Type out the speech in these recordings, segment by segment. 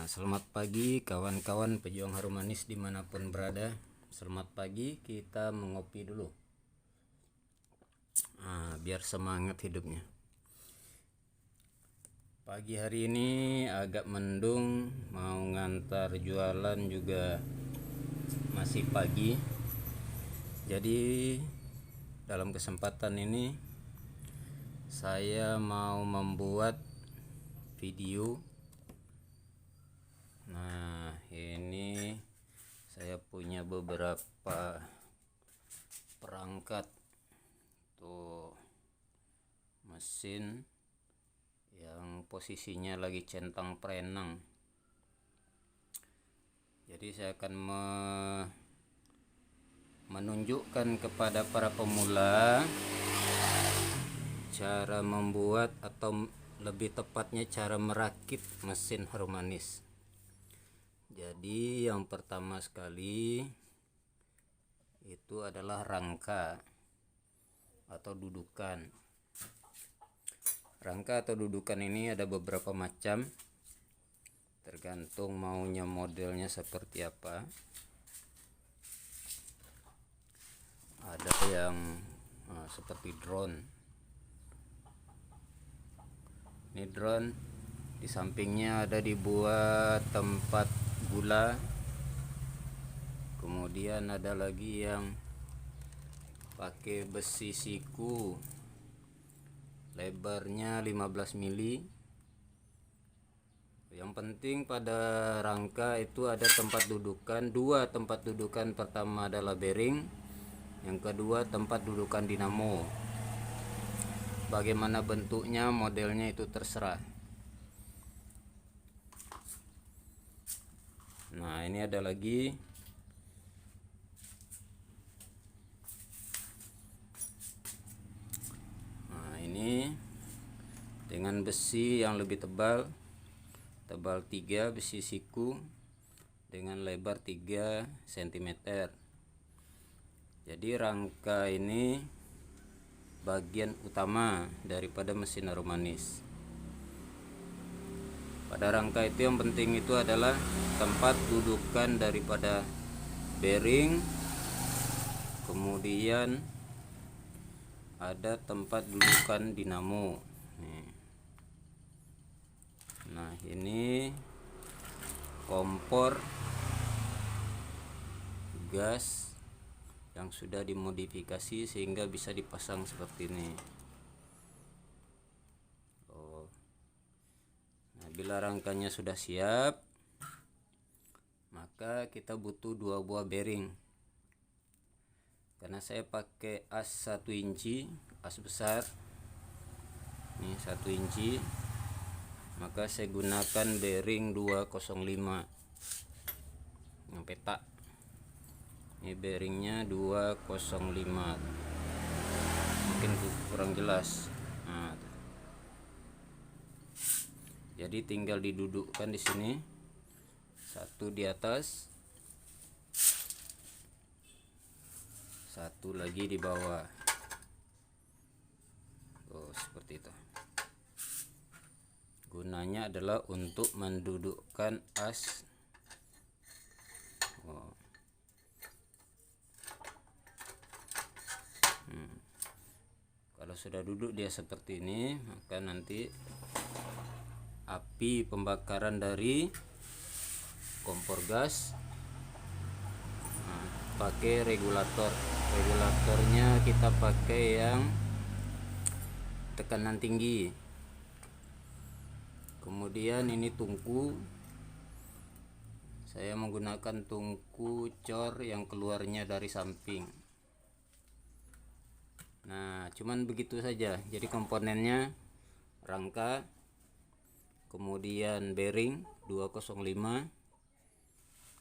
Selamat pagi kawan-kawan pejuang harum manis dimanapun berada. Selamat pagi, kita mengopi dulu. Biar semangat hidupnya. Pagi hari ini agak mendung, mau ngantar jualan juga masih pagi. Jadi dalam kesempatan ini saya mau membuat video. Nah, ini saya punya beberapa perangkat tuh mesin yang posisinya lagi centang perenang. Jadi saya akan menunjukkan kepada para pemula cara membuat, atau lebih tepatnya cara merakit mesin harum manis. Jadi yang pertama sekali itu adalah rangka atau dudukan. Rangka atau dudukan ini ada beberapa macam, tergantung maunya modelnya seperti apa. Ada yang seperti drone. Ini drone, di sampingnya ada dibuat tempat gula. Kemudian ada lagi yang pakai besi siku, lebarnya 15 mili. Yang penting pada rangka itu ada tempat dudukan, dua tempat dudukan. Pertama adalah bearing, yang kedua tempat dudukan dinamo. Bagaimana bentuknya, modelnya itu terserah. Nah, ini ada lagi ini dengan besi yang lebih tebal 3, besi siku dengan lebar 3 cm. Jadi rangka ini bagian utama daripada mesin harum manis. Pada rangka itu yang penting itu adalah tempat dudukan daripada bearing, kemudian ada tempat dudukan dinamo. Nah, ini kompor gas yang sudah dimodifikasi sehingga bisa dipasang seperti ini. Nah, bila rangkanya sudah siap, maka kita butuh 2 buah bearing. Karena saya pakai as 1 inci, as besar. Ini 1 inci. Maka saya gunakan bearing 205 yang petak. Ini bearingnya 205. Mungkin kurang jelas. Nah, jadi tinggal didudukkan di sini. Satu di atas, satu lagi di bawah. Seperti itu. Gunanya adalah untuk mendudukkan as. Kalau sudah duduk dia seperti ini, maka nanti api pembakaran dari kompor gas pakai regulator. Regulatornya kita pakai yang tekanan tinggi. Kemudian ini tungku, saya menggunakan tungku cor yang keluarnya dari samping. Nah, cuman begitu saja. Jadi komponennya rangka, kemudian bearing 205,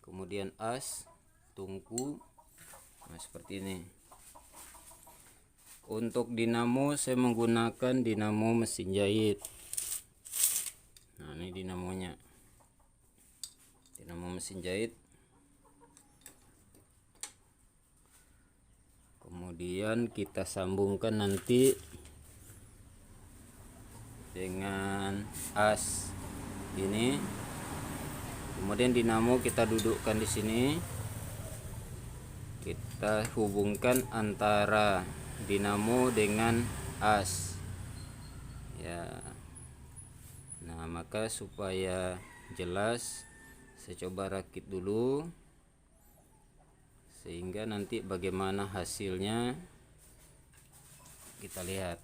kemudian as, tungku. Nah, seperti ini. Untuk dinamo saya menggunakan dinamo mesin jahit. Nah, ini dinamonya, dinamo mesin jahit. Kemudian kita sambungkan nanti dengan as ini. Kemudian dinamo kita dudukkan di sini, kita hubungkan antara dinamo dengan as ya. Nah, maka supaya jelas saya coba rakit dulu sehingga nanti bagaimana hasilnya kita lihat.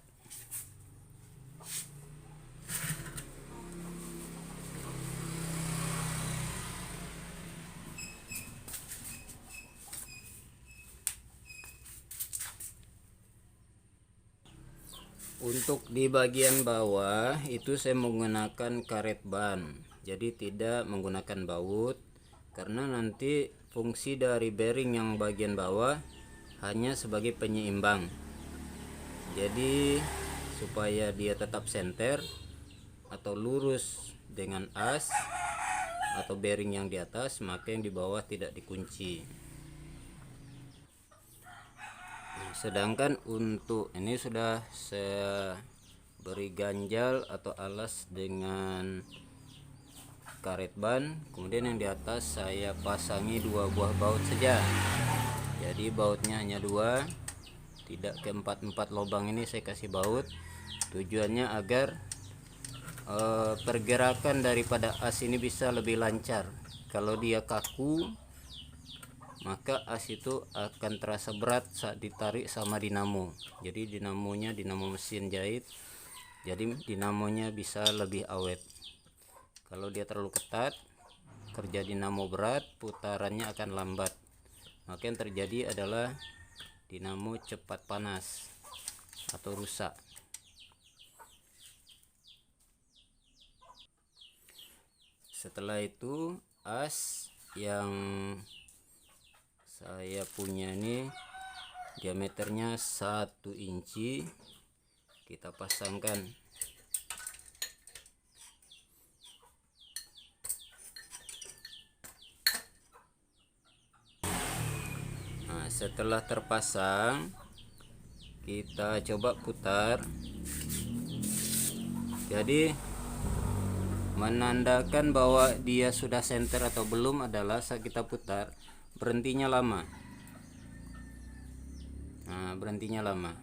Untuk di bagian bawah itu saya menggunakan karet ban, jadi tidak menggunakan baut, karena nanti fungsi dari bearing yang bagian bawah hanya sebagai penyeimbang. Jadi supaya dia tetap senter atau lurus dengan as atau bearing yang di atas, maka yang di bawah tidak dikunci. Sedangkan untuk ini sudah saya beri ganjal atau alas dengan karet ban, kemudian yang di atas saya pasangi 2 buah baut saja. Jadi bautnya hanya 2, tidak ke 4 lubang ini saya kasih baut. Tujuannya agar pergerakan daripada as ini bisa lebih lancar. Kalau dia kaku, maka as itu akan terasa berat saat ditarik sama dinamo. Jadi dinamonya dinamo mesin jahit, jadi dinamonya bisa lebih awet. Kalau dia terlalu ketat, kerja dinamo berat, putarannya akan lambat, maka yang terjadi adalah dinamo cepat panas atau rusak. Setelah itu as yang saya punya ini diameternya 1 inci, kita pasangkan. Nah, setelah terpasang kita coba putar. Jadi menandakan bahwa dia sudah senter atau belum adalah saat kita putar berhentinya lama. Nah, berhentinya lama.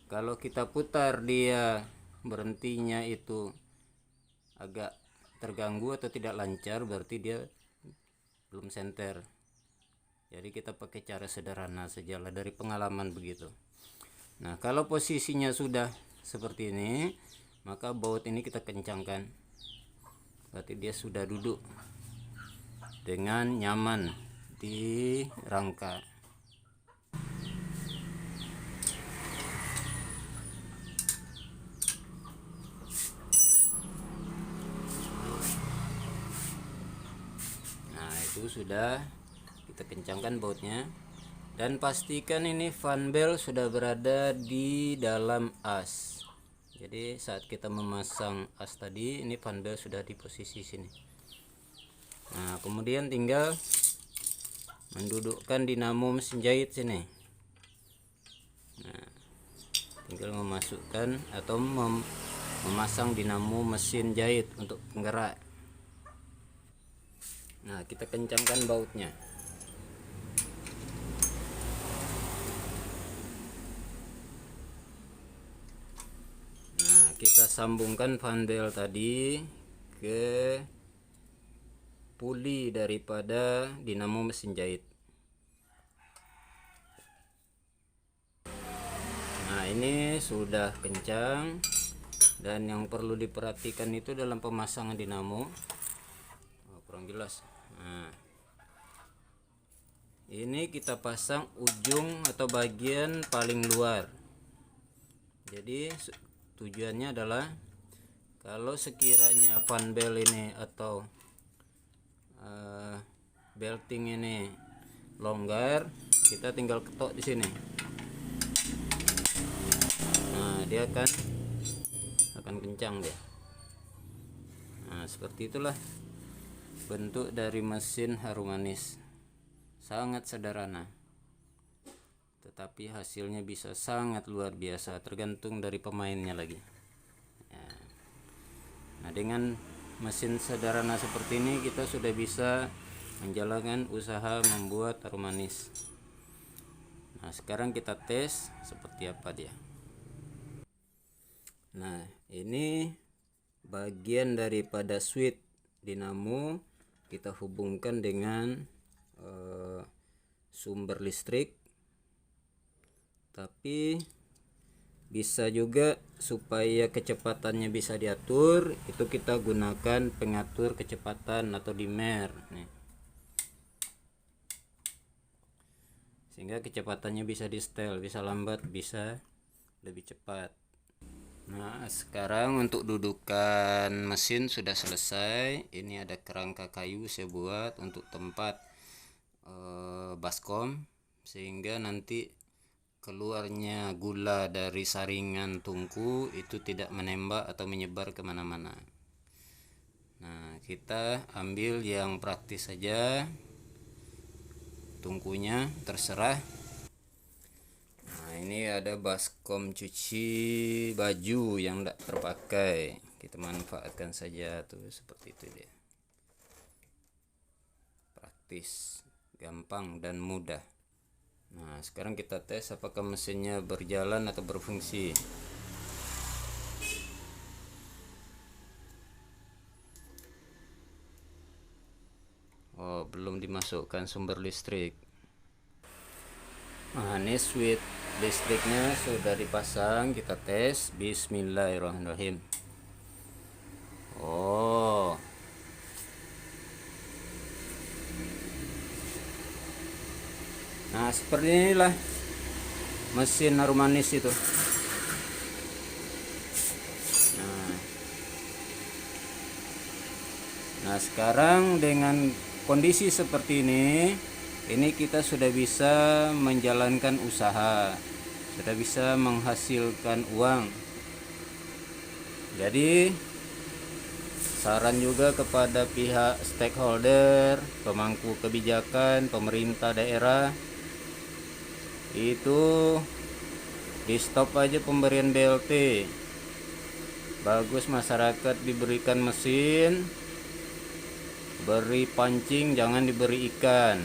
Kalau kita putar dia berhentinya itu agak terganggu atau tidak lancar, berarti dia belum senter. Jadi kita pakai cara sederhana saja lah, dari pengalaman begitu. Nah, kalau posisinya sudah seperti ini, maka baut ini kita kencangkan. Berarti dia sudah duduk dengan nyaman di rangka. Nah, itu sudah kita kencangkan bautnya, dan pastikan ini fan belt sudah berada di dalam as. Jadi saat kita memasang as tadi, ini fan belt sudah di posisi sini. Nah, kemudian tinggal mendudukkan dinamo mesin jahit sini. Nah, tinggal memasukkan atau memasang dinamo mesin jahit untuk penggerak. Nah, kita kencangkan bautnya. Nah, kita sambungkan fan belt tadi ke puli daripada dinamo mesin jahit. Nah, ini sudah kencang, dan yang perlu diperhatikan itu dalam pemasangan dinamo. Kurang jelas. Nah, ini kita pasang ujung atau bagian paling luar. Jadi tujuannya adalah kalau sekiranya fan belt ini atau belting ini longgar, kita tinggal ketok di sini. Nah, dia akan kencang dia. Nah, seperti itulah bentuk dari mesin harum manis. Sangat sederhana, tetapi hasilnya bisa sangat luar biasa, tergantung dari pemainnya lagi. Nah, dengan mesin sederhana seperti ini kita sudah bisa menjalankan usaha membuat harum manis. Nah, sekarang kita tes seperti apa dia. Nah, ini bagian daripada switch dinamo, kita hubungkan dengan sumber listrik. Tapi bisa juga supaya kecepatannya bisa diatur, itu kita gunakan pengatur kecepatan atau dimmer nih. Sehingga kecepatannya bisa di setel, bisa lambat, bisa lebih cepat. Nah, sekarang untuk dudukan mesin sudah selesai. Ini ada kerangka kayu saya buat untuk tempat baskom, sehingga nanti keluarnya gula dari saringan tungku itu tidak menembak atau menyebar kemana-mana. Nah, kita ambil yang praktis saja. Tungkunya terserah. Nah, ini ada baskom cuci baju yang tidak terpakai, kita manfaatkan saja tuh, seperti itu dia. Praktis, gampang dan mudah. Nah, sekarang kita tes apakah mesinnya berjalan atau berfungsi. Oh, belum dimasukkan sumber listrik. Nah, ini switch listriknya sudah dipasang, kita tes. Bismillahirrahmanirrahim. Oh, nah seperti inilah mesin harum manis itu. Nah, sekarang dengan kondisi seperti ini kita sudah bisa menjalankan usaha, sudah bisa menghasilkan uang. Jadi saran juga kepada pihak stakeholder, pemangku kebijakan, pemerintah daerah, itu di stop aja pemberian BLT. Bagus masyarakat diberikan mesin, beri pancing, jangan diberi ikan.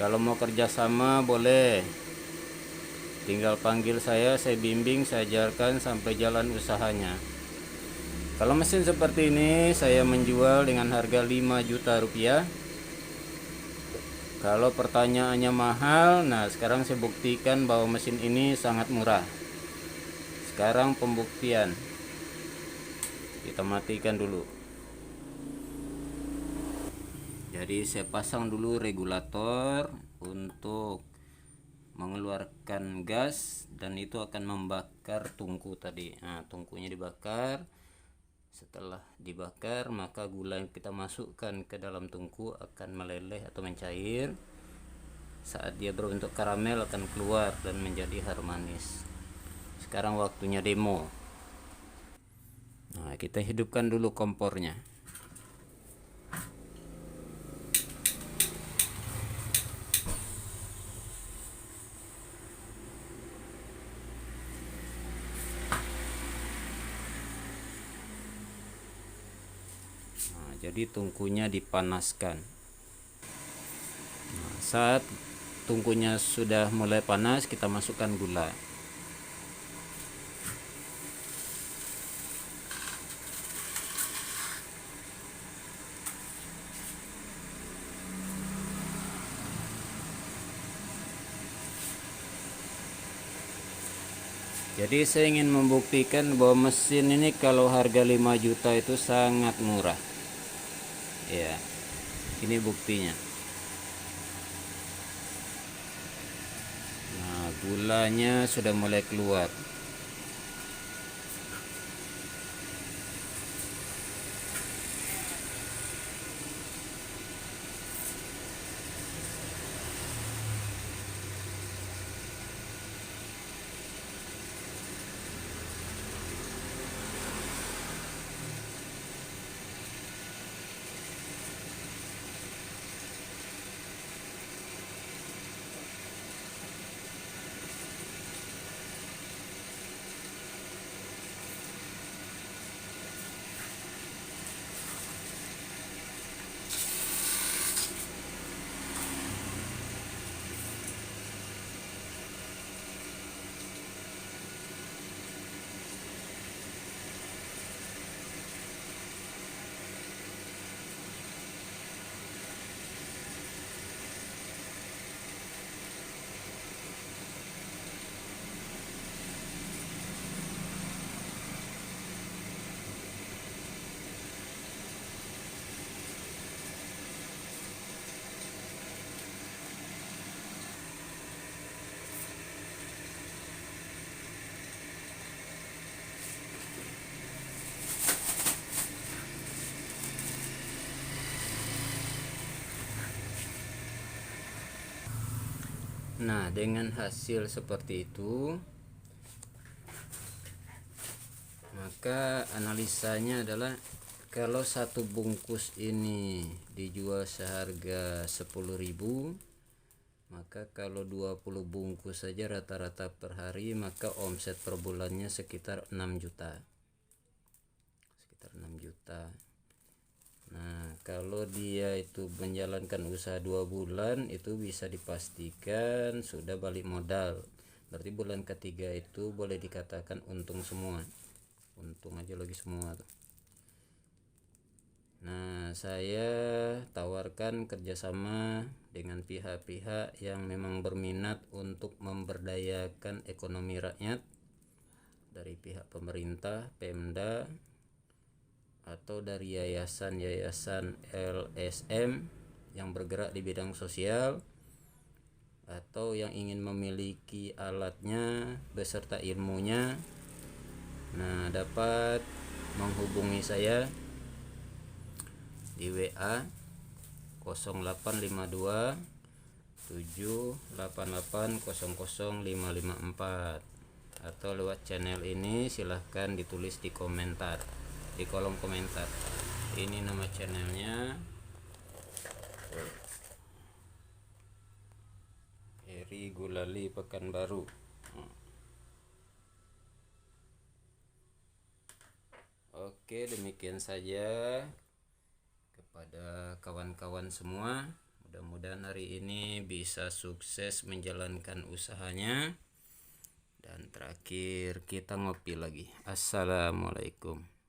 Kalau mau kerjasama boleh, tinggal panggil saya bimbing, saya ajarkan sampai jalan usahanya. Kalau mesin seperti ini saya menjual dengan harga 5 juta rupiah. Kalau pertanyaannya mahal, nah sekarang saya buktikan bahwa mesin ini sangat murah. Sekarang pembuktian, kita matikan dulu. Jadi saya pasang dulu regulator untuk mengeluarkan gas, dan itu akan membakar tungku tadi. Nah, tungkunya dibakar. Setelah dibakar, maka gula yang kita masukkan ke dalam tungku akan meleleh atau mencair. Saat dia berbentuk karamel akan keluar dan menjadi harum manis. Sekarang waktunya demo. Nah, kita hidupkan dulu kompornya. Jadi tungkunya dipanaskan. Nah, saat tungkunya sudah mulai panas, kita masukkan gula. Jadi saya ingin membuktikan bahwa mesin ini kalau harga 5 juta itu sangat murah. Ya, ini buktinya. Nah, gulanya sudah mulai keluar. Nah, dengan hasil seperti itu, maka analisanya adalah kalau satu bungkus ini dijual seharga 10.000, maka kalau 20 bungkus saja rata-rata per hari, maka omset per bulannya sekitar 6 juta. Nah, kalau dia itu menjalankan usaha 2 bulan, itu bisa dipastikan sudah balik modal. Berarti bulan ketiga itu boleh dikatakan untung semua. Untung aja lagi semua tuh. Nah, saya tawarkan kerjasama dengan pihak-pihak yang memang berminat untuk memberdayakan ekonomi rakyat, dari pihak pemerintah, Pemda, atau dari yayasan-yayasan LSM yang bergerak di bidang sosial, atau yang ingin memiliki alatnya beserta ilmunya. Nah, dapat menghubungi saya di WA 0852 788 00554, atau lewat channel ini silahkan ditulis di komentar, di kolom komentar. Ini nama channelnya, Eri Gulali Pekanbaru. Oke, demikian saja kepada kawan-kawan semua. Mudah-mudahan hari ini bisa sukses menjalankan usahanya. Dan terakhir kita ngopi lagi. Assalamualaikum.